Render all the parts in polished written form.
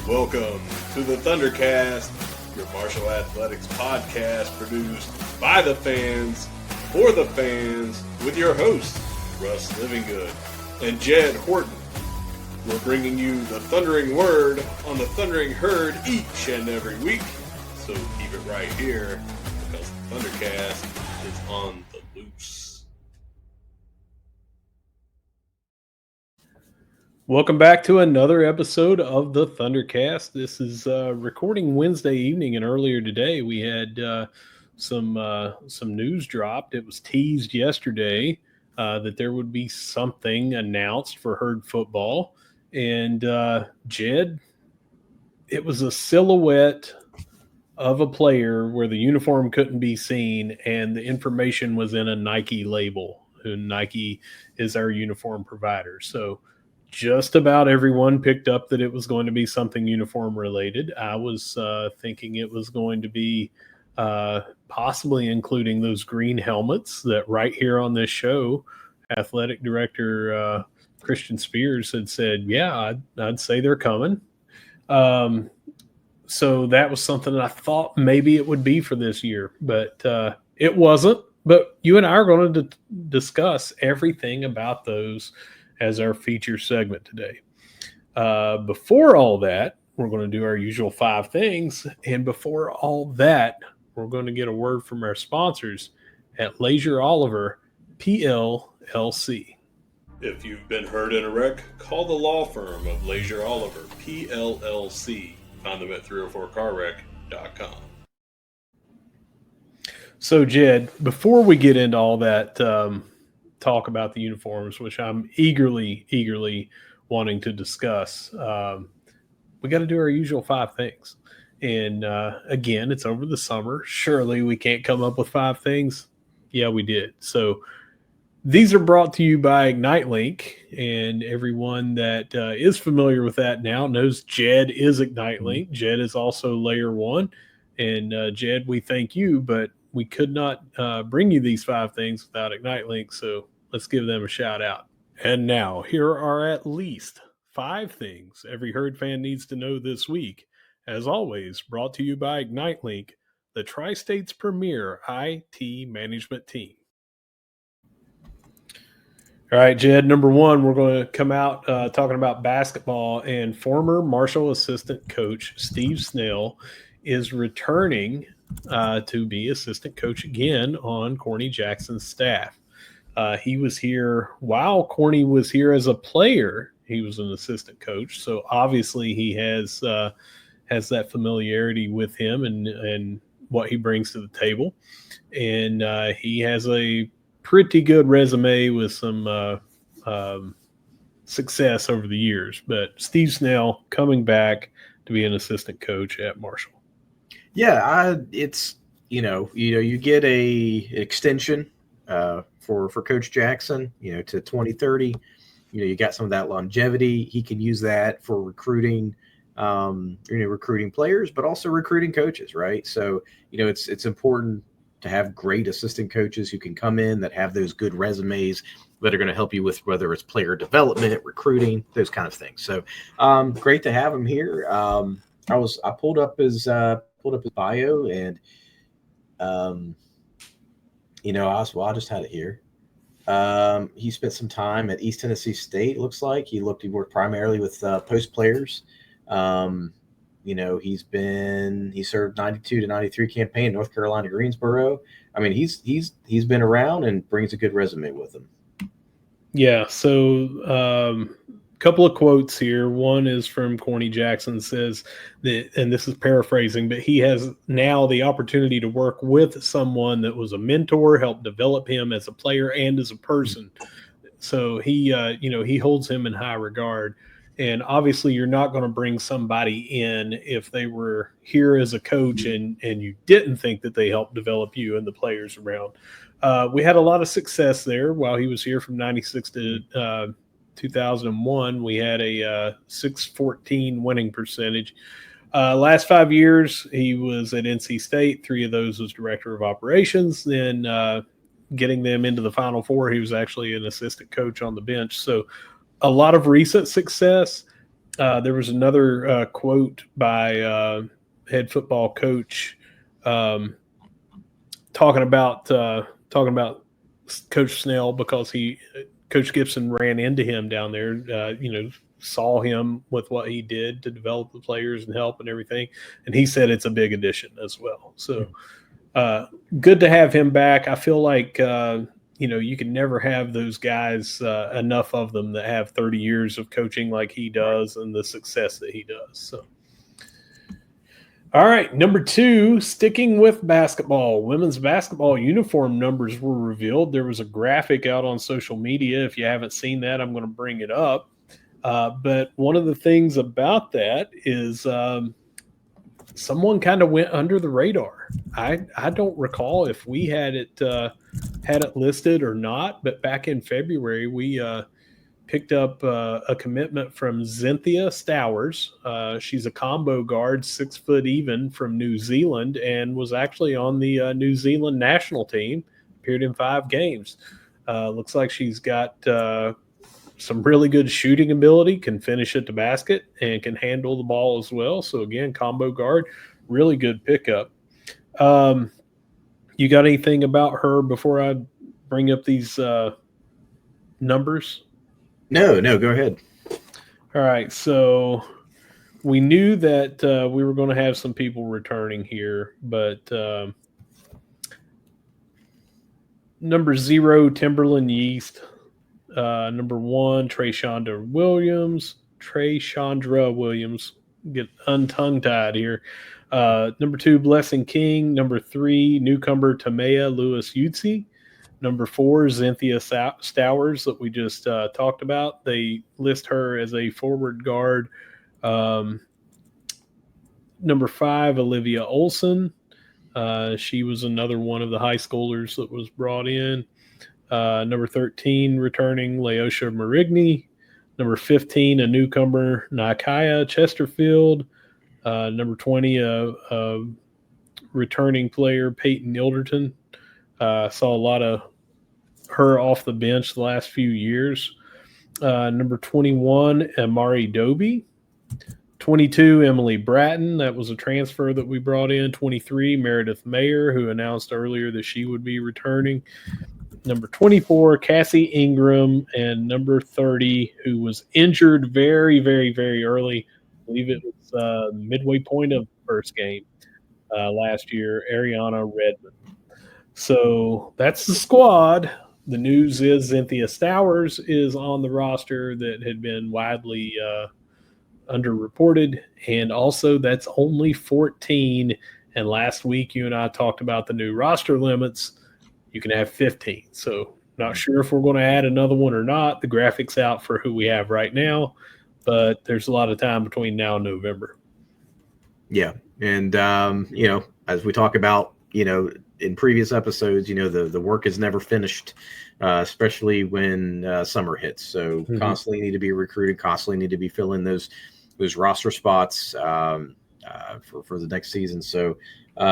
Welcome to the ThunderCast, your martial athletics podcast produced by the fans, for the fans, with your hosts, Russ Livingood and Jed Horton. We're bringing you the thundering word on the thundering herd each and every week, so keep it right here, because the ThunderCast is on the loose. Welcome back to another episode of the ThunderCast. This is recording Wednesday evening, and earlier today we had some news dropped. It was teased yesterday that there would be something announced for herd football. And Jed, it was a silhouette of a player where the uniform couldn't be seen, and the information was in a Nike label. And Nike is our uniform provider. So just about everyone picked up that it was going to be something uniform related. I was thinking it was going to be possibly including those green helmets that right here on this show, athletic director Christian Spears had said, yeah, I'd say they're coming. So that was something that I thought maybe it would be for this year, but it wasn't. But you and I are going to discuss everything about those as our feature segment today. Before all that, we're going to do our usual 5 things. And before all that, we're going to get a word from our sponsors at Leasure Oliver PLLC. If you've been hurt in a wreck, call the law firm of Leasure Oliver PLLC. Find them at 304carwreck.com. So, Jed, before we get into all that talk about the uniforms, which I'm eagerly wanting to discuss, we got to do our usual 5 things. And again, it's over the summer. Surely we can't come up with 5 things. Yeah, we did. So these are brought to you by Ignite.link, and everyone that is familiar with that now knows Jed is Ignite.link. Jed is also Layer 1. And Jed, we thank you, but we could not bring you these 5 things without Ignite.link, so let's give them a shout out. And now, here are at least 5 things every herd fan needs to know this week. As always, brought to you by Ignite.link, the Tri-State's premier IT management team. All right, Jed, number 1, we're going to come out talking about basketball, and former Marshall assistant coach Steve Snell is returning to be assistant coach again on Corny Jackson's staff. He was here while Corny was here as a player. He was an assistant coach, so obviously he has that familiarity with him and what he brings to the table. And he has a pretty good resume with some success over the years. But Steve Snell coming back to be an assistant coach at Marshall. Yeah, it's you get a extension for Coach Jackson, to 2030. You got some of that longevity. He can use that for recruiting, recruiting players, but also recruiting coaches, right? So it's important to have great assistant coaches who can come in that have those good resumes that are going to help you with whether it's player development, recruiting, those kind of things. So great to have him here. I pulled up his bio, and I just had it here. He spent some time at East Tennessee State. Looks like he worked primarily with post players. He served 92 to 93 campaign in North Carolina, Greensboro. I mean, he's been around and brings a good resume with him. Yeah. So couple of quotes here. One is from Corny Jackson, says that, and this is paraphrasing, but he has now the opportunity to work with someone that was a mentor, help develop him as a player and as a person. So he holds him in high regard. And obviously you're not going to bring somebody in if they were here as a coach and you didn't think that they helped develop you and the players around. We had a lot of success there while he was here from 96 to 2001. We had a 614 winning percentage. Last 5 years, he was at NC State. 3 of those was director of operations. Then getting them into the Final Four, he was actually an assistant coach on the bench. So a lot of recent success. There was another quote by head football coach talking about Coach Snell because Coach Gibson ran into him down there. Saw him with what he did to develop the players and help and everything, and he said it's a big addition as well. So good to have him back. I feel like you can never have those guys enough of them that have 30 years of coaching like he does and the success that he does. So. All right, number 2, sticking with basketball. Women's basketball uniform numbers were revealed. There was a graphic out on social media. If you haven't seen that, I'm going to bring it up. But one of the things about that is someone kind of went under the radar. I don't recall if we had it listed or not, but back in February, we picked up a commitment from Cynthia Stowers. She's a combo guard, 6 foot even, from New Zealand, and was actually on the New Zealand national team. Appeared in 5 games. Looks like she's got some really good shooting ability, can finish at the basket, and can handle the ball as well. So again, combo guard, really good pickup. You got anything about her before I bring up these numbers? No, go ahead. All right, so we knew that we were going to have some people returning here, but number 0, Timberland Yeast. Number 1, Trayshandra Williams. Get untongue-tied here. Number 2, Blessing King. Number 3, newcomer Tamea Lewis-Utsi. Number 4, Cynthia Stowers that we just talked about. They list her as a forward guard. Number 5, Olivia Olson. She was another one of the high schoolers that was brought in. Number 13, returning Leosha Marigny. Number 15, a newcomer, Nikaya Chesterfield. Number 20, a returning player, Peyton Ilderton. Saw a lot of her off the bench the last few years. Number 21, Amari Doby. 22, Emily Bratton. That was a transfer that we brought in. 23, Meredith Mayer, who announced earlier that she would be returning. Number 24, Cassie Ingram. And number 30, who was injured very, very, very early. I believe it was midway point of the first game last year, Ariana Redmond. So that's the squad. The news is Cynthia Stowers is on the roster that had been widely underreported. And also, that's only 14. And last week, you and I talked about the new roster limits. You can have 15. So not sure if we're going to add another one or not. The graphic's out for who we have right now, but there's a lot of time between now and November. Yeah. And, as we talk about, in previous episodes, the work is never finished, especially when summer hits. So constantly need to be recruited, constantly need to be filling those roster spots for the next season. So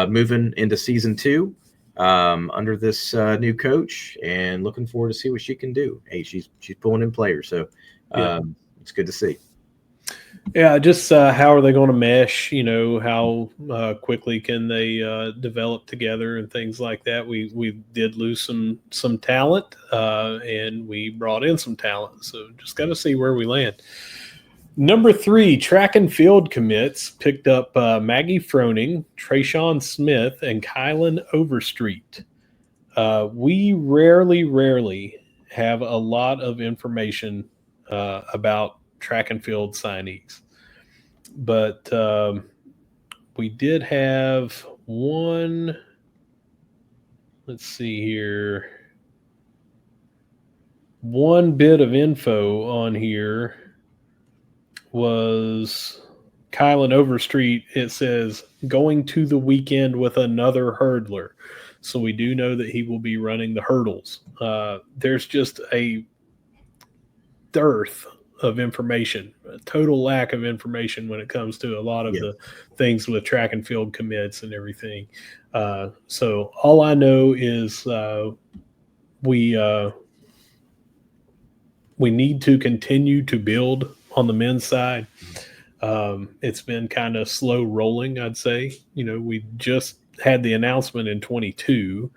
moving into season 2 under this new coach, and looking forward to see what she can do. Hey, she's pulling in players, so it's good to see. Yeah, just how are they going to mesh? How quickly can they develop together and things like that. We did lose some talent, and we brought in some talent. So just got to see where we land. Number 3, track and field commits picked up Maggie Froning, Trayshawn Smith, and Kylan Overstreet. We rarely have a lot of information about track and field signees, but we did have one. Let's see here. One bit of info on here was Kylan Overstreet. It says going to the weekend with another hurdler. So we do know that he will be running the hurdles. There's just a dearth of information, a total lack of information when it comes to a lot of the things with track and field commits and everything. So all I know is we need to continue to build on the men's side. It's been kind of slow rolling, I'd say. We just had the announcement in 22,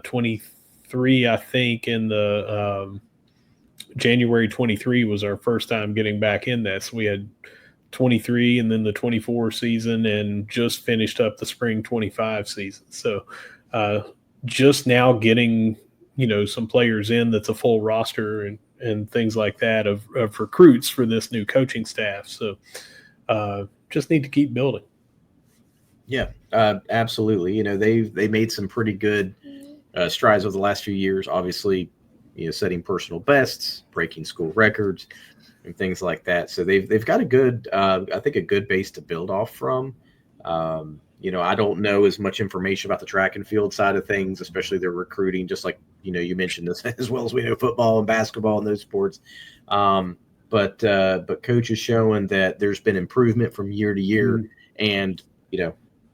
23, I think, in the January 23 was our first time getting back in this. We had 23 and then the 24 season and just finished up the spring 25 season. So just now getting, some players in that's a full roster and things like that of recruits for this new coaching staff. So just need to keep building. Yeah, absolutely. They made some pretty good strides over the last few years. Obviously, setting personal bests, breaking school records, and things like that. So they've got a good, I think, a good base to build off from. I don't know as much information about the track and field side of things, especially their recruiting. Just like you mentioned this as well as we know football and basketball and those sports. But coach is showing that there's been improvement from year to year, and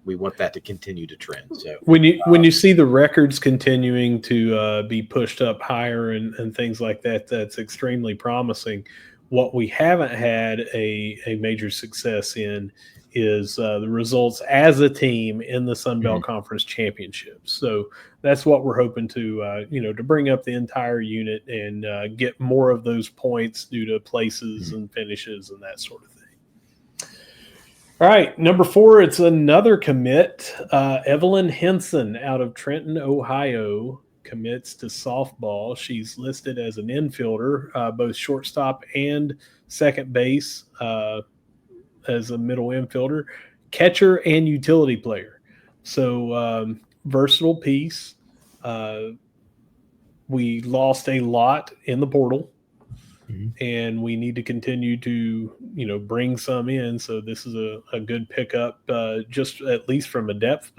we want that to continue to trend. So when you see the records continuing to be pushed up higher and things like that, that's extremely promising. What we haven't had a major success in is the results as a team in the Sun Belt Conference Championships. So that's what we're hoping to to bring up the entire unit and get more of those points due to places and finishes and that sort of thing. All right, number 4, it's another commit. Evelyn Henson out of Trenton, Ohio, commits to softball. She's listed as an infielder, both shortstop and second base, as a middle infielder, catcher, and utility player. So versatile piece. We lost a lot in the portal. And we need to continue to, bring some in. So this is a good pickup, just at least from a depth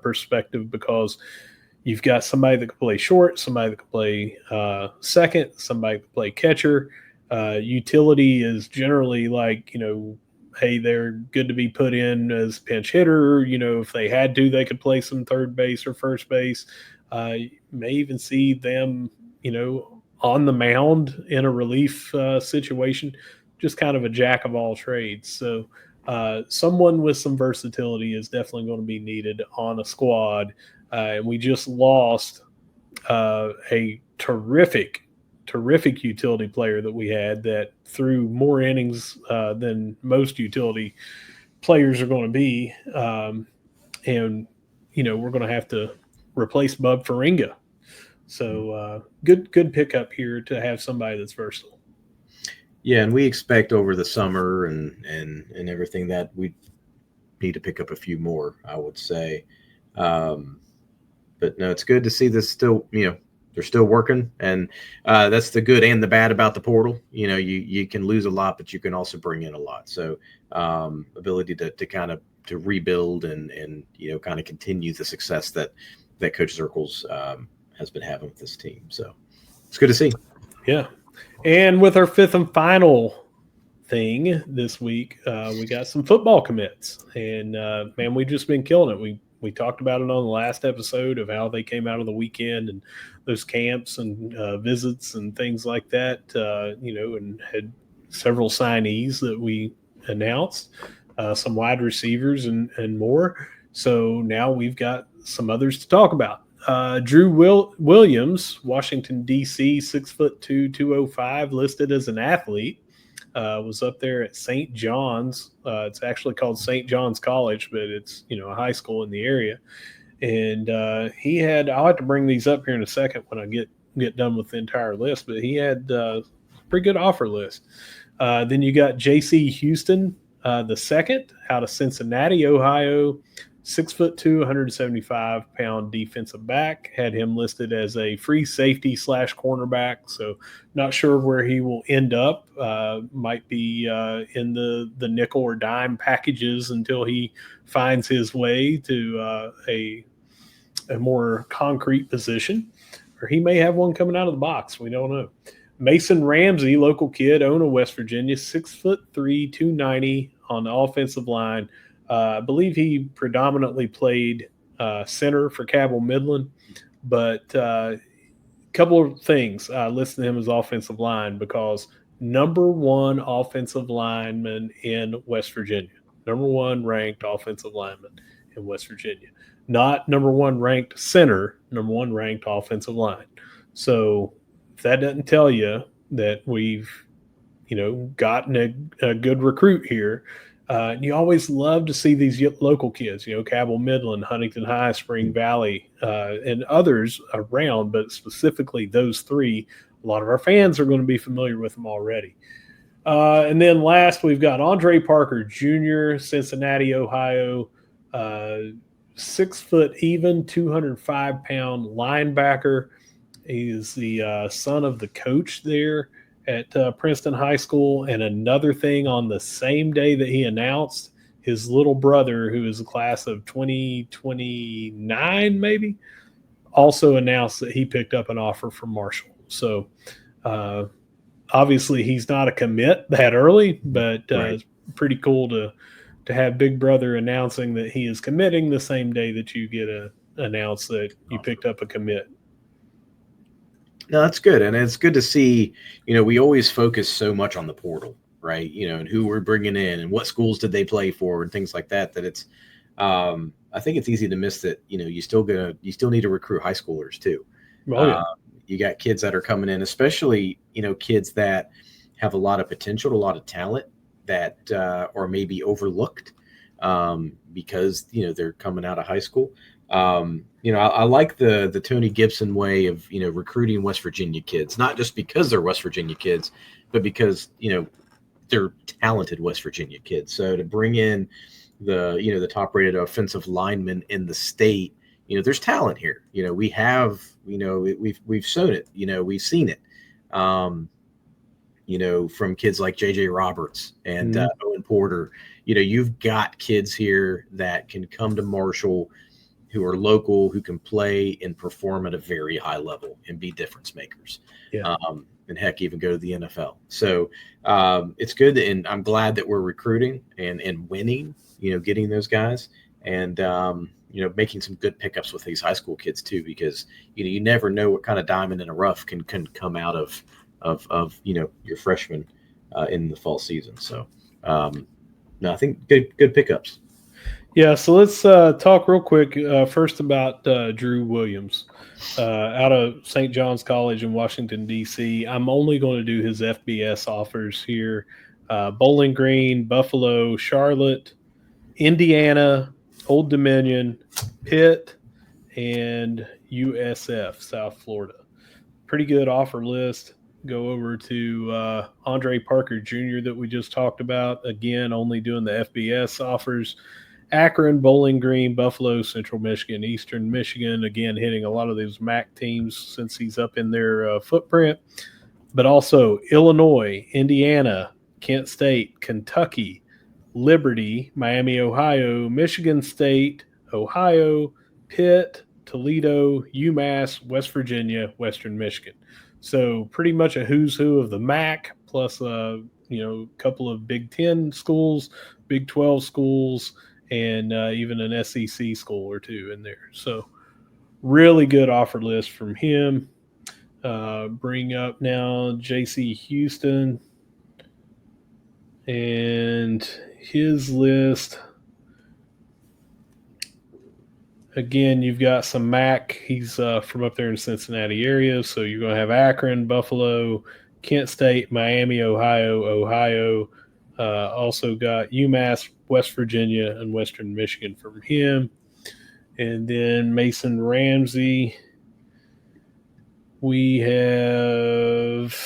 perspective, because you've got somebody that can play short, somebody that can play second, somebody that can play catcher. Utility is generally like, hey, they're good to be put in as pinch hitter. If they had to, they could play some third base or first base. You may even see them, on the mound in a relief situation, just kind of a jack of all trades. So someone with some versatility is definitely going to be needed on a squad. And we just lost a terrific utility player that we had that threw more innings than most utility players are going to be. And, we're going to have to replace Bub Faringa. So good pickup here to have somebody that's versatile. Yeah, and we expect over the summer and everything that we need to pick up a few more, I would say. But no, it's good to see this still, they're still working. And that's the good and the bad about the portal. You can lose a lot, but you can also bring in a lot. So ability to kind of to rebuild and kind of continue the success that Coach Zirkle's has been having with this team. So it's good to see. Yeah. And with our 5th and final thing this week, we got some football commits. And, man, we've just been killing it. We talked about it on the last episode of how they came out of the weekend and those camps and visits and things like that, and had several signees that we announced, some wide receivers and more. So now we've got some others to talk about. Drew Williams, Washington, D.C., 6'2", 205, listed as an athlete, was up there at St. John's. It's actually called St. John's College, but it's, a high school in the area. And I'll have to bring these up here in a second when I get done with the entire list, but he had a pretty good offer list. Then you got J.C. Houston, the second, out of Cincinnati, Ohio, 6'2", 175-pound defensive back. Had him listed as a free safety / cornerback. So not sure where he will end up. Might be in the nickel or dime packages until he finds his way to a more concrete position. Or he may have one coming out of the box. We don't know. Mason Ramsey, local kid, Ona, West Virginia, 6'3", 290 on the offensive line. I believe he predominantly played center for Cabell Midland, but a couple of things listed him as offensive line because number one offensive lineman in West Virginia. Number one ranked offensive lineman in West Virginia. Not number one ranked center, number one ranked offensive line. So if that doesn't tell you that we've, gotten a good recruit here, you always love to see these local kids, Cabell Midland, Huntington High, Spring Valley, and others around, but specifically those three. A lot of our fans are going to be familiar with them already. And then last, we've got Andre Parker Jr., Cincinnati, Ohio, 6 foot even, 205-pound linebacker. He is the son of the coach there at Princeton High School. And another thing, on the same day that he announced, his little brother, who is a class of 2029 maybe, also announced that he picked up an offer from Marshall. So obviously he's not a commit that early, but it's pretty cool to have Big Brother announcing that he is committing the same day that you get announced that you picked up a commit. No, that's good. And it's good to see, we always focus so much on the portal, right? And who we're bringing in and what schools did they play for and things like that, that it's, I think it's easy to miss that, you still need to recruit high schoolers too. Oh, yeah. You got kids that are coming in, especially, kids that have a lot of potential, a lot of talent that are maybe overlooked because, they're coming out of high school. I like the Tony Gibson way of, recruiting West Virginia kids, not just because they're West Virginia kids, but because, they're talented West Virginia kids. So to bring in the top rated offensive lineman in the state, there's talent here. We have, we've shown it, we've seen it, from kids like JJ Roberts and Owen Porter. You've got kids here that can come to Marshall, who are local, who can play and perform at a very high level and be difference makers. Yeah. And heck, even go to the NFL. So it's good. And I'm glad that we're recruiting and winning, getting those guys and, making some good pickups with these high school kids too, because, you never know what kind of diamond in a rough can come out of your freshmen in the fall season. So no, I think good pickups. Yeah, so let's talk real quick first about Drew Williams out of St. John's College in Washington, D.C. I'm only going to do his FBS offers here. Bowling Green, Buffalo, Charlotte, Indiana, Old Dominion, Pitt, and USF, South Florida. Pretty good offer list. Go over to Andre Parker Jr. that we just talked about. Again, only doing the FBS offers. Akron, Bowling Green, Buffalo, Central Michigan, Eastern Michigan, again, hitting a lot of those MAC teams since he's up in their footprint. But also Illinois, Indiana, Kent State, Kentucky, Liberty, Miami, Ohio, Michigan State, Ohio, Pitt, Toledo, UMass, West Virginia, Western Michigan. So pretty much a who's who of the MAC, plus a couple of Big 10 schools, Big 12 schools, and even an SEC school or two in there. So really good offer list from him. Bring up now J.C. Houston and his list. Again, you've got some MAC. He's from up there in the Cincinnati area. So you're going to have Akron, Buffalo, Kent State, Miami, Ohio. Also got UMass, West Virginia, and Western Michigan from him. And then Mason Ramsey. We have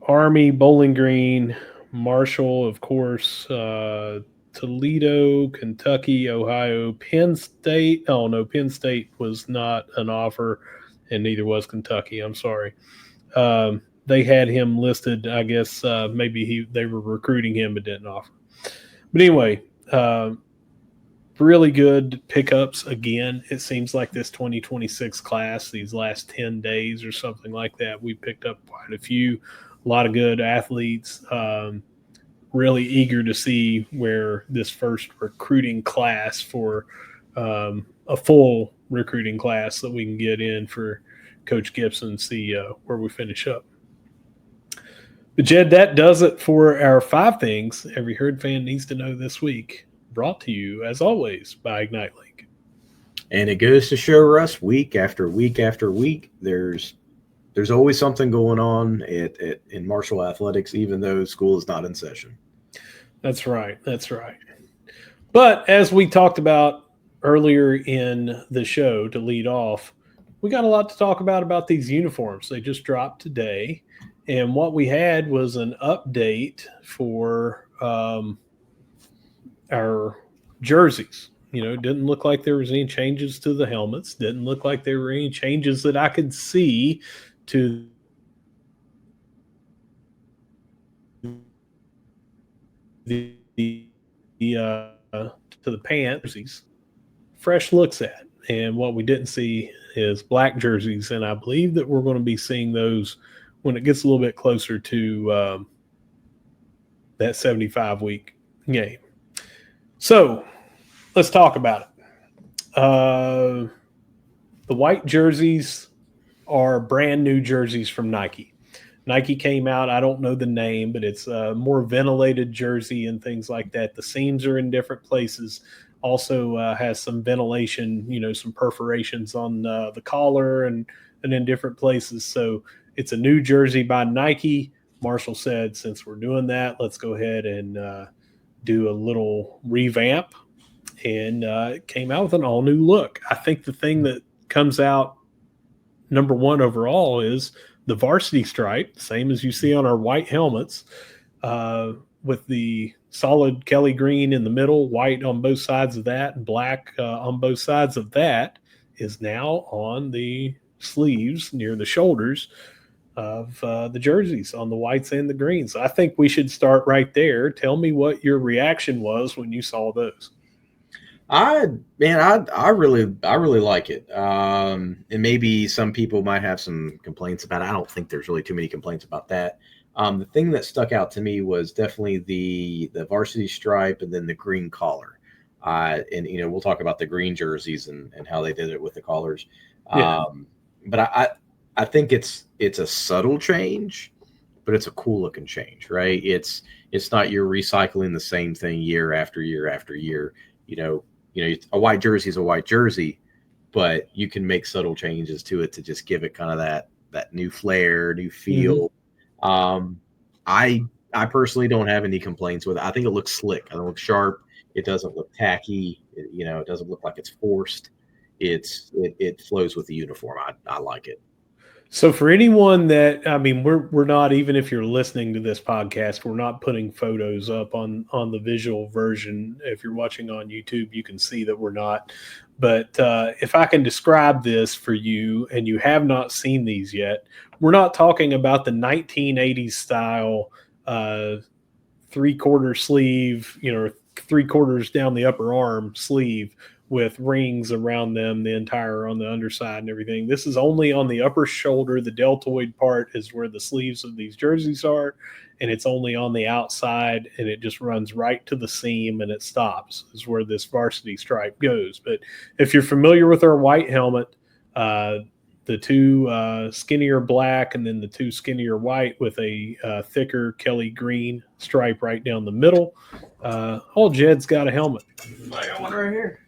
Army, Bowling Green, Marshall, of course, Toledo, Kentucky, Ohio, Penn State. Oh, no, Penn State was not an offer, and neither was Kentucky. I'm sorry. They had him listed. I guess maybe they were recruiting him but didn't offer. But anyway, really good pickups. Again, it seems like this 2026 class, these last 10 days or something like that, we picked up quite a few. A lot of good athletes. Really eager to see where this first recruiting class for a full recruiting class that we can get in for Coach Gibson, see where we finish up. But Jed, that does it for our 5 things every Herd fan needs to know this week. Brought to you, as always, by ignite.link. And it goes to show, Russ, week after week after week, there's always something going on in Marshall athletics, even though school is not in session. That's right. That's right. But as we talked about earlier in the show to lead off, we got a lot to talk about these uniforms. They just dropped today. And what we had was an update for our jerseys. It didn't look like there was any changes to the helmets. Didn't look like there were any changes that I could see to the pants. Fresh looks at. And what we didn't see is black jerseys. And I believe that we're going to be seeing those when it gets a little bit closer to that 75-week game. So let's talk about it. The white jerseys are brand new jerseys from Nike. Nike came out, I don't know the name, but it's a more ventilated jersey and things like that. The seams are in different places. Also has some ventilation, some perforations on the collar and in different places. So it's a new jersey by Nike. Marshall said, since we're doing that, let's go ahead and do a little revamp. And it came out with an all-new look. I think the thing that comes out number one overall is the varsity stripe, same as you see on our white helmets, with the solid Kelly green in the middle, white on both sides of that, and black on both sides of that, is now on the sleeves near the shoulders of the jerseys on the whites and the greens. I think we should start right there. Tell me what your reaction was when you saw those. I really like it. And maybe some people might have some complaints about it. I don't think there's really too many complaints about that. The thing that stuck out to me was definitely the varsity stripe and then the green collar. And we'll talk about the green jerseys and how they did it with the collars. Yeah. But I think it's a subtle change, but it's a cool looking change, right? It's not you're recycling the same thing year after year after year. A white jersey is a white jersey, but you can make subtle changes to it to just give it kind of that new flair, new feel. Mm-hmm. I personally don't have any complaints with it. I think it looks slick. I think it looks sharp. It doesn't look tacky. It doesn't look like it's forced. It flows with the uniform. I like it. So for anyone that, we're not, even if you're listening to this podcast, we're not putting photos up on the visual version. If you're watching on YouTube, you can see that we're not. But if I can describe this for you and you have not seen these yet, we're not talking about the 1980s style 3/4 sleeve, 3/4 down the upper arm sleeve with rings around them, the entire on the underside and everything. This is only on the upper shoulder. The deltoid part is where the sleeves of these jerseys are, and it's only on the outside, and it just runs right to the seam and it stops, is where this varsity stripe goes. But if you're familiar with our white helmet, the two skinnier black and then the two skinnier white with a thicker Kelly green stripe right down the middle. All Jed's got a helmet. I got one right here.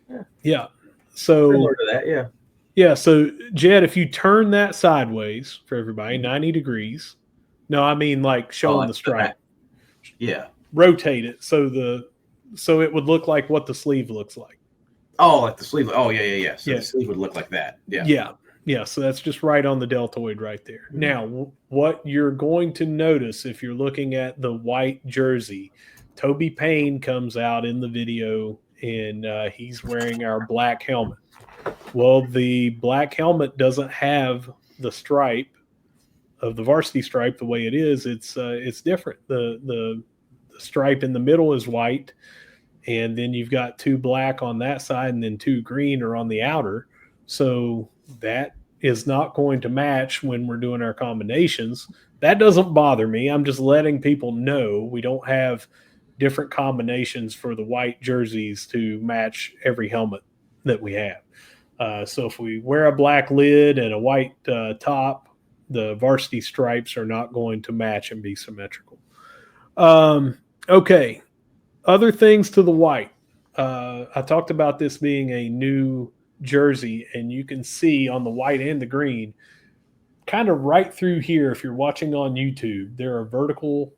Yeah. So similar to that, yeah. Yeah. So Jed, if you turn that sideways for everybody, 90 degrees. No, I mean like showing the stripe. Yeah. Rotate it so it would look like what the sleeve looks like. Oh, like the sleeve. Oh, yeah. So the sleeve would look like that. Yeah. Yeah. So that's just right on the deltoid right there. Mm-hmm. Now, what you're going to notice if you're looking at the white jersey, Toby Payne comes out in the video and he's wearing our black helmet. Well, the black helmet doesn't have the stripe of the varsity stripe the way it is. It's different. The stripe in the middle is white, and then you've got two black on that side and then two green are on the outer. So that is not going to match when we're doing our combinations. That doesn't bother me. I'm just letting people know we don't have different combinations for the white jerseys to match every helmet that we have. So if we wear a black lid and a white top, the varsity stripes are not going to match and be symmetrical. Okay, other things to the white. I talked about this being a new jersey, and you can see on the white and the green, kind of right through here, if you're watching on YouTube, there are vertical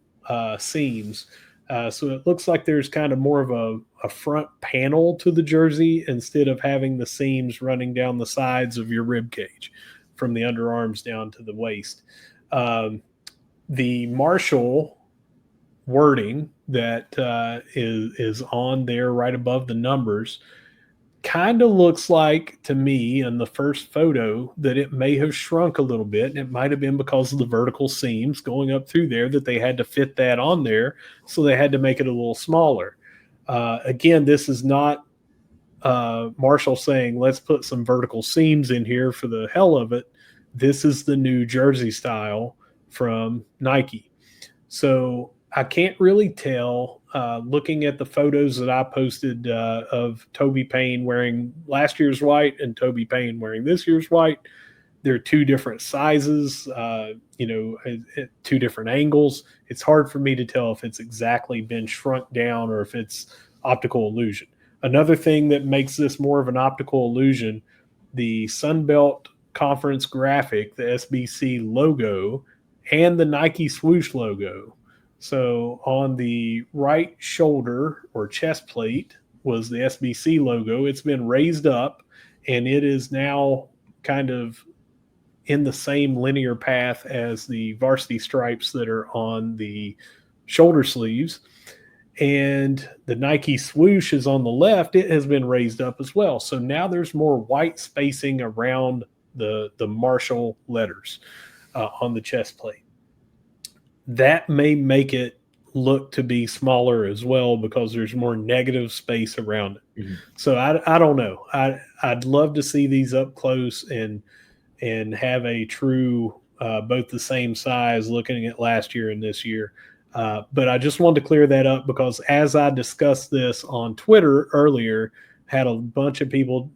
seams. So it looks like there's kind of more of a front panel to the jersey instead of having the seams running down the sides of your rib cage from the underarms down to the waist. The Marshall wording that is on there right above the numbers kind of looks like to me in the first photo that it may have shrunk a little bit, and it might have been because of the vertical seams going up through there that they had to fit that on there, so they had to make it a little smaller. Again, this is not Marshall saying let's put some vertical seams in here for the hell of it. This is the new jersey style from Nike. So I can't really tell. Looking at the photos that I posted of Toby Payne wearing last year's white and Toby Payne wearing this year's white, they're two different sizes, at two different angles. It's hard for me to tell if it's exactly been shrunk down or if it's optical illusion. Another thing that makes this more of an optical illusion, the Sunbelt Conference graphic, the SBC logo, and the Nike swoosh logo. So on the right shoulder or chest plate was the SBC logo. It's been raised up, and it is now kind of in the same linear path as the varsity stripes that are on the shoulder sleeves. And the Nike swoosh is on the left. It has been raised up as well. So now there's more white spacing around the Marshall letters on the chest plate. That may make it look to be smaller as well because there's more negative space around it. Mm-hmm. So I don't know. I'd love to see these up close and have a true both the same size looking at last year and this year. But I just wanted to clear that up because as I discussed this on Twitter earlier, had a bunch of people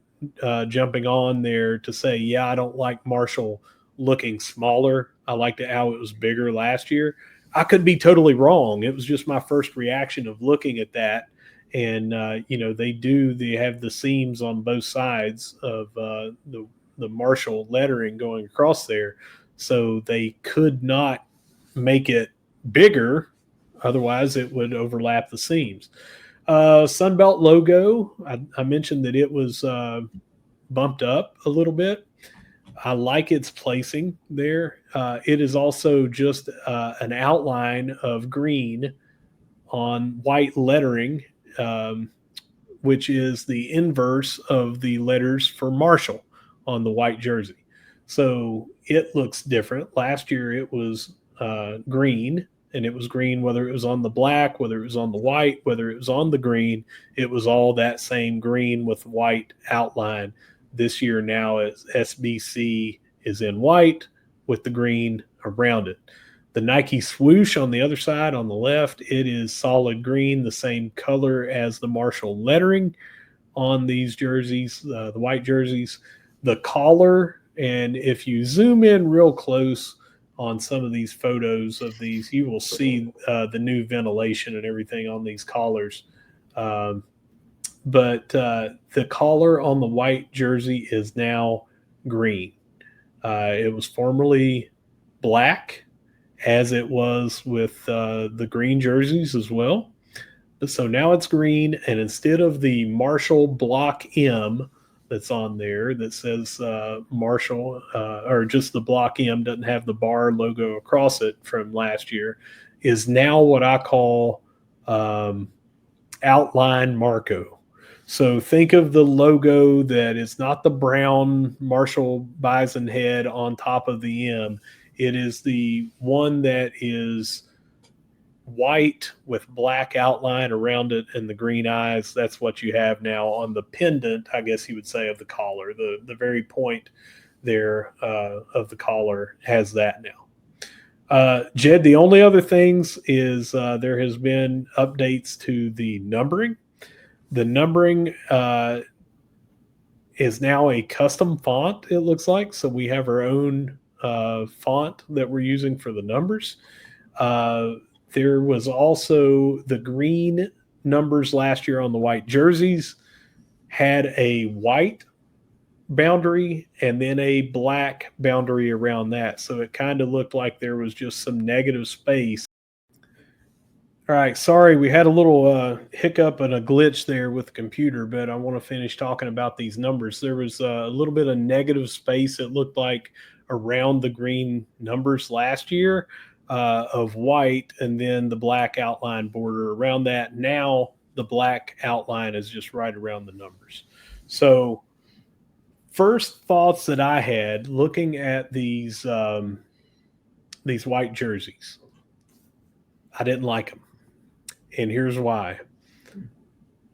jumping on there to say, yeah, I don't like Marshall looking smaller. I liked how it was bigger last year. I could be totally wrong. It was just my first reaction of looking at that. And, they have the seams on both sides of the Marshall lettering going across there. So they could not make it bigger. Otherwise, it would overlap the seams. Sunbelt logo, I mentioned that it was bumped up a little bit. I like its placing there. It is also just an outline of green on white lettering, which is the inverse of the letters for Marshall on the white jersey. So it looks different. Last year it was green, and it was green whether it was on the black, whether it was on the white, whether it was on the green. It was all that same green with white outline. This year now SBC is in white with the green around it. The Nike swoosh on the other side, on the left, it is solid green, the same color as the Marshall lettering on these jerseys, the white jerseys. The collar, and if you zoom in real close on some of these photos of these, you will see the new ventilation and everything on these collars. But the collar on the white jersey is now green. It was formerly black, as it was with the green jerseys as well. So now it's green, and instead of the Marshall Block M that's on there that says Marshall, or just the Block M, doesn't have the bar logo across it from last year, is now what I call outline Marco. So think of the logo that is not the brown Marshall bison head on top of the M. It is the one that is white with black outline around it and the green eyes. That's what you have now on the pendant, I guess you would say, of the collar. The very point there of the collar has that now. Jed, the only other things is there has been updates to the numbering. The numbering is now a custom font, it looks like. So we have our own font that we're using for the numbers. There was also the green numbers last year on the white jerseys had a white boundary and then a black boundary around that. So it kind of looked like there was just some negative space. All right, sorry, we had a little hiccup and a glitch there with the computer, but I want to finish talking about these numbers. There was a little bit of negative space, it looked like, around the green numbers last year of white, and then the black outline border around that. Now the black outline is just right around the numbers. So first thoughts that I had looking at these white jerseys, I didn't like them. And here's why.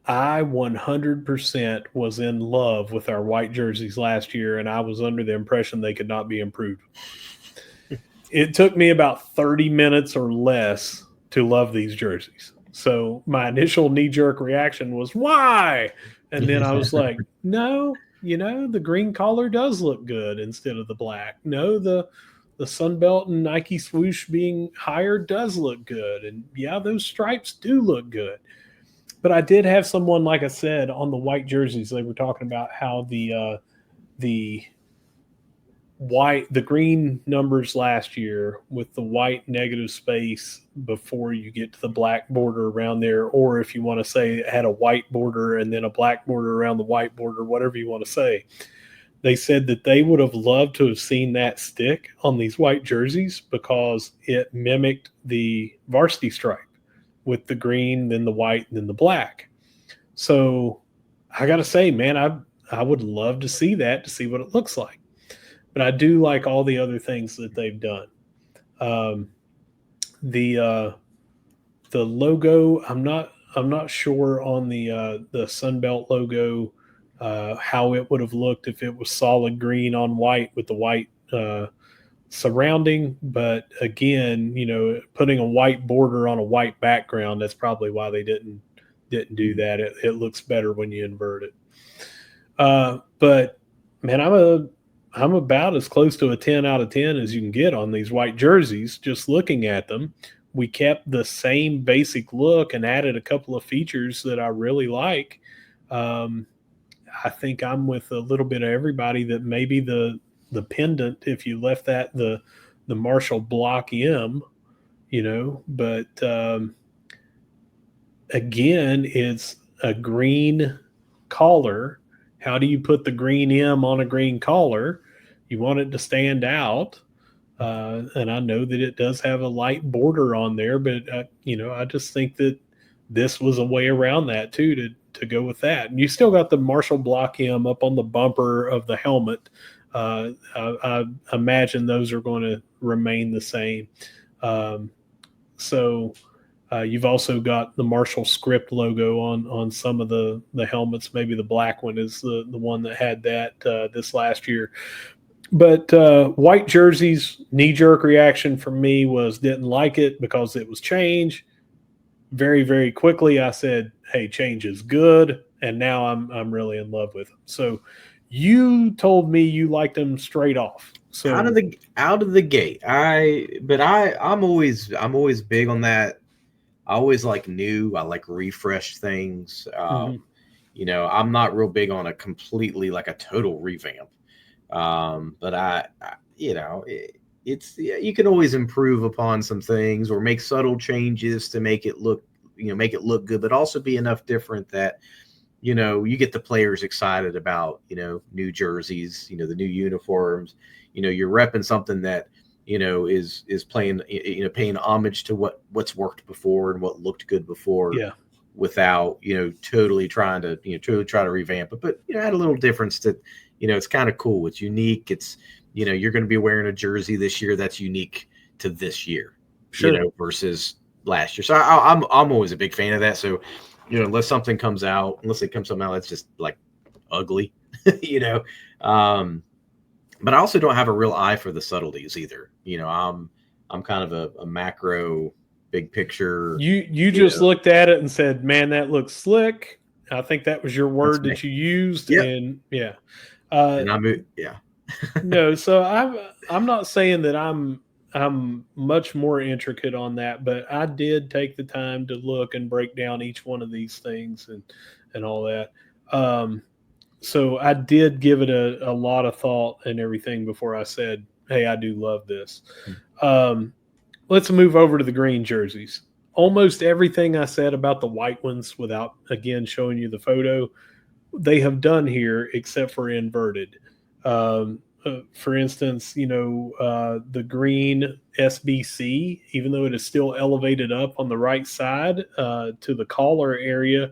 I 100% was in love with our white jerseys last year, and I was under the impression they could not be improved. It took me about 30 minutes or less to love these jerseys. So my initial knee-jerk reaction was, why? And then I was like, no, the green collar does look good instead of the black. No, the Sunbelt and Nike swoosh being higher does look good. And yeah, those stripes do look good. But I did have someone, like I said, on the white jerseys, they were talking about how the green numbers last year with the white negative space before you get to the black border around there, or if you want to say it had a white border and then a black border around the white border, whatever you want to say. They said that they would have loved to have seen that stick on these white jerseys because it mimicked the varsity stripe with the green, then the white, and then the black. So I got to say, man, I would love to see that, to see what it looks like. But I do like all the other things that they've done. The logo, I'm not sure on the Sunbelt logo how it would have looked if it was solid green on white with the white surrounding. But again, putting a white border on a white background, that's probably why they didn't do that. It looks better when you invert it. But man, I'm about as close to a 10 out of 10 as you can get on these white jerseys. Just looking at them, we kept the same basic look and added a couple of features that I really like. I think I'm with a little bit of everybody that maybe the pendant, if you left that the Marshall Block M, but again, it's a green collar. How do you put the green M on a green collar? You want it to stand out. And I know that it does have a light border on there, but I just think that this was a way around that too, to go with that. And you still got the Marshall Block M up on the bumper of the helmet. I imagine those are going to remain the same. So you've also got the Marshall script logo on some of the helmets. Maybe the black one is the one that had that this last year. But white jerseys, knee-jerk reaction for me was didn't like it because it was change. Very, very quickly I said, hey, change is good. And now I'm really in love with them. So you told me you liked them straight off. So out of the gate, I'm always big on that. I always like new. I like refresh things. I'm not real big on a completely like a total revamp. But you can always improve upon some things or make subtle changes to make it look good, but also be enough different that you get the players excited about new jerseys, the new uniforms. You're repping something that is playing paying homage to what's worked before and what looked good before. Yeah. Without totally trying to try to revamp it, but add a little difference that it's kind of cool. It's unique. It's you're going to be wearing a jersey this year that's unique to this year, sure. Versus last year. So I'm always a big fan of that. So unless it comes out that's just like ugly, but I also don't have a real eye for the subtleties either. I'm kind of a macro big picture. You just looked at it and said, man, that looks slick. I think that was your word that you used. Yep. And yeah. And yeah. No, so I'm not saying that I'm much more intricate on that, but I did take the time to look and break down each one of these things and all that. So I did give it a lot of thought and everything before I said, "Hey, I do love this." Um, let's move over to the green jerseys. Almost everything I said about the white ones, without again showing you the photo, they have done here except for inverted. For instance, the green SBC, even though it is still elevated up on the right side to the collar area,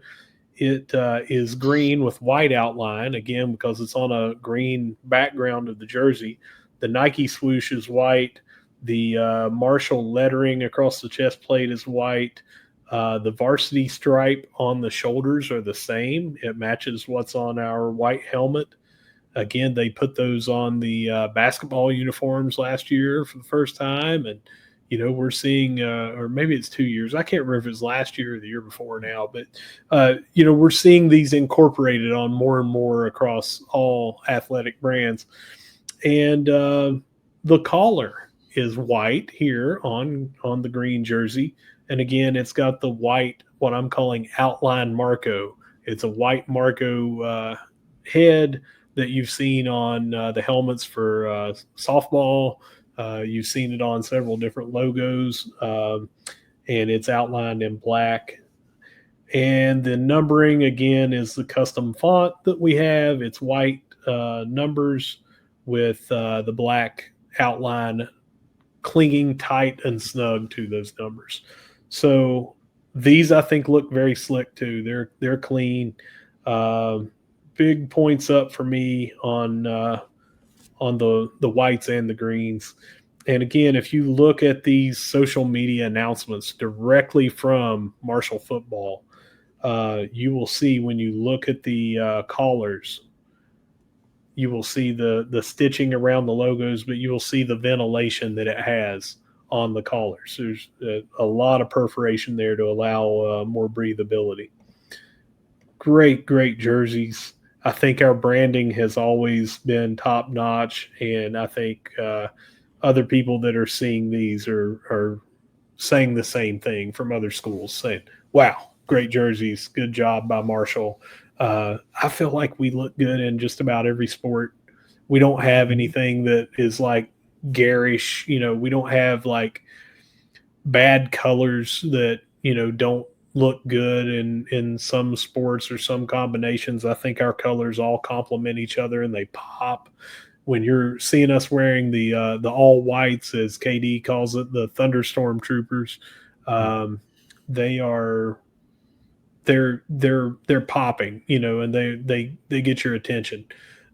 it is green with white outline, again, because it's on a green background of the jersey. The Nike swoosh is white. The Marshall lettering across the chest plate is white. The varsity stripe on the shoulders are the same. It matches what's on our white helmet. Again, they put those on the basketball uniforms last year for the first time. And, we're seeing, or maybe it's 2 years. I can't remember if it was last year or the year before now. But, we're seeing these incorporated on more and more across all athletic brands. And the collar is white here on the green jersey. And again, it's got the white, what I'm calling outline Marco. It's a white Marco head that you've seen on the helmets for softball. You've seen it on several different logos, and it's outlined in black. And the numbering, again, is the custom font that we have. It's white numbers with the black outline clinging tight and snug to those numbers. So these, I think, look very slick too. They're clean. Big points up for me on the whites and the greens. And again, if you look at these social media announcements directly from Marshall football, you will see when you look at the collars, you will see the stitching around the logos, but you will see the ventilation that it has on the collars. There's a lot of perforation there to allow more breathability. Great jerseys. I think our branding has always been top notch, and I think other people that are seeing these are saying the same thing from other schools, saying, "Wow, great jerseys, good job by Marshall." I feel like we look good in just about every sport. We don't have anything that is like garish. We don't have like bad colors that don't look good in some sports or some combinations. I think our colors all complement each other and they pop. When you're seeing us wearing the all whites, as KD calls it, the thunderstorm troopers, they are they're popping, and they get your attention.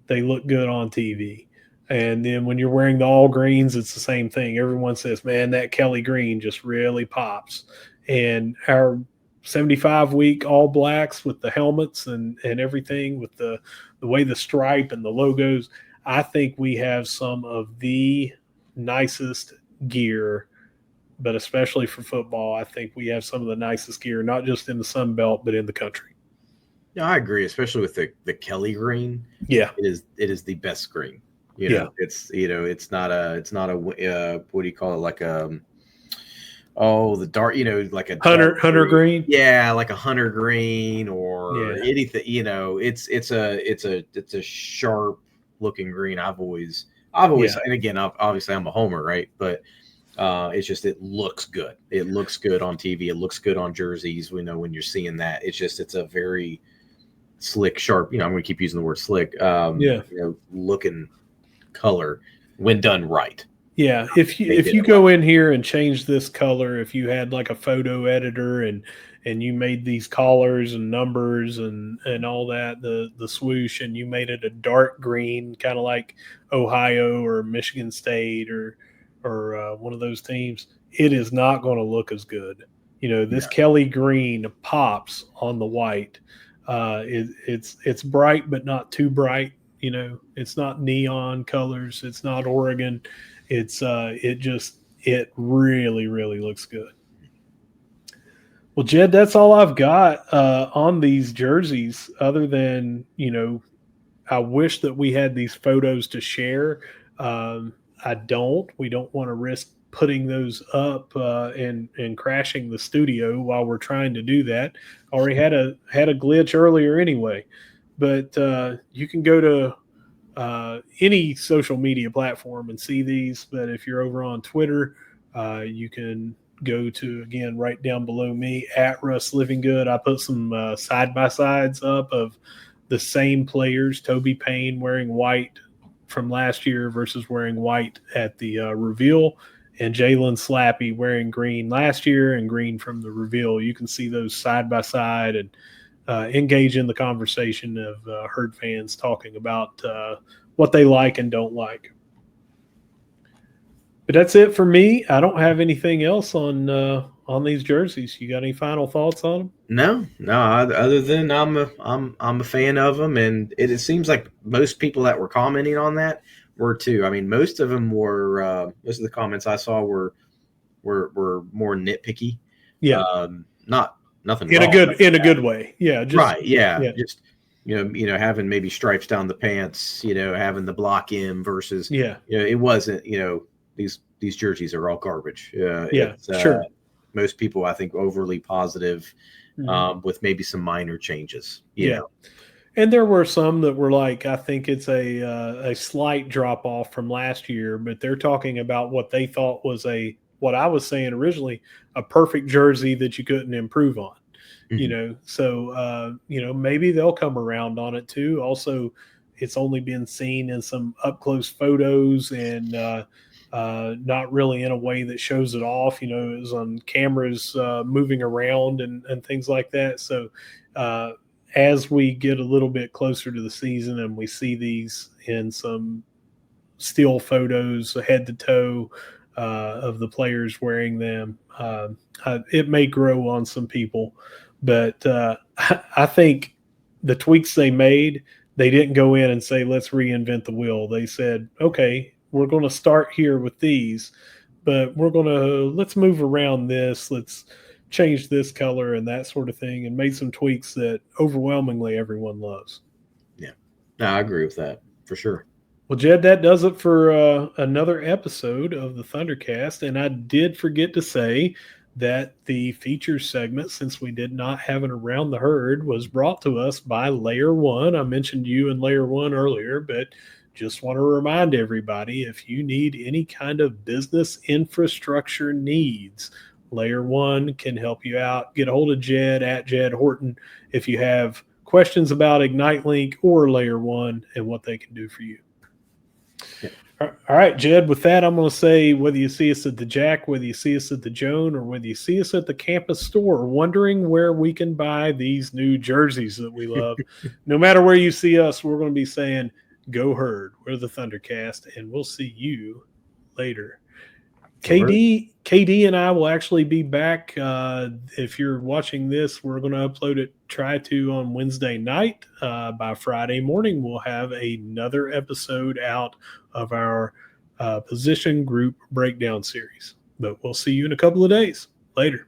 They look good on TV. And then when you're wearing the all greens, it's the same thing. Everyone says, "Man, that Kelly green just really pops." And our 75-week all blacks with the helmets and everything, with the way the stripe and the logos, I think we have some of the nicest gear, but especially for football, I think we have some of the nicest gear, not just in the Sun Belt, but in the country. Yeah, I agree, especially with the Kelly green. Yeah. It is the best green. It's not a what do you call it? Like the dark, like a hunter green. Yeah, like a hunter green or anything. It's a sharp looking green. I've always, and again, obviously I'm a homer, right? But it's just, it looks good. It looks good on TV. It looks good on jerseys. We know when you're seeing that, it's a very slick, sharp. I'm going to keep using the word slick. Looking color when done right. Yeah, if you go in here and change this color, if you had like a photo editor and you made these collars and numbers and all that, the swoosh, and you made it a dark green, kind of like Ohio or Michigan State or one of those teams, it is not going to look as good. This Kelly green pops on the white. It's bright but not too bright. It's not neon colors. It's not Oregon. It really, really looks good. Well, Jed, that's all I've got on these jerseys, other than, I wish that we had these photos to share. I don't. We don't want to risk putting those up and crashing the studio while we're trying to do that. Already had a glitch earlier anyway, but you can go to any social media platform and see these. But if you're over on Twitter, you can go to, again, right down below me at Russ Living Good. I put some side by sides up of the same players. Toby Payne wearing white from last year versus wearing white at the reveal, and Jalen Slappy wearing green last year and green from the reveal. You can see those side by side and engage in the conversation of Herd fans talking about what they like and don't like. But that's it for me. I don't have anything else on these jerseys. You got any final thoughts on them? No. Other than I'm a fan of them, and it seems like most people that were commenting on that were too. I mean, most of them were. Most of the comments I saw were more nitpicky. Yeah, Not nothing in a wrong good with in a that. good way. Yeah, just Right? Yeah, yeah, just having maybe stripes down the pants. Having the block in versus yeah, it wasn't. These jerseys are all garbage. yeah, It's sure. most people I think overly positive Mhm. with maybe some minor changes. Yeah. And there were some that were like, I think it's a slight drop off from last year, but they're talking about what they thought was what I was saying originally, a perfect jersey that you couldn't improve on. Mhm. So maybe they'll come around on it too. Also, it's only been seen in some up close photos and not really in a way that shows it off. It was on cameras moving around and things like that. So uh, as we get a little bit closer to the season and we see these in some still photos head to toe of the players wearing them, it may grow on some people. But I think the tweaks they made, they didn't go in and say, let's reinvent the wheel. They said, okay, we're going to start here with these, but let's move around this. Let's change this color and that sort of thing, and made some tweaks that overwhelmingly everyone loves. Yeah. No, I agree with that for sure. Well, Jed, that does it for another episode of the Thundercast. And I did forget to say that the features segment, since we did not have an Around the Herd, was brought to us by Layer One. I mentioned you and Layer One earlier, but just want to remind everybody, if you need any kind of business infrastructure needs, Layer One can help you out. Get a hold of Jed at Jed Horton if you have questions about Ignite.link or Layer One and what they can do for you. Yeah. All right, Jed, with that, I'm going to say, whether you see us at the Jack, whether you see us at the Joan, or whether you see us at the campus store, wondering where we can buy these new jerseys that we love, no matter where you see us, we're going to be saying, go Herd. We're the Thundercast, and we'll see you later. KD and I will actually be back. If you're watching this, we're going to upload it, try to, on Wednesday night. By Friday morning, we'll have another episode out of our position group breakdown series. But we'll see you in a couple of days. Later.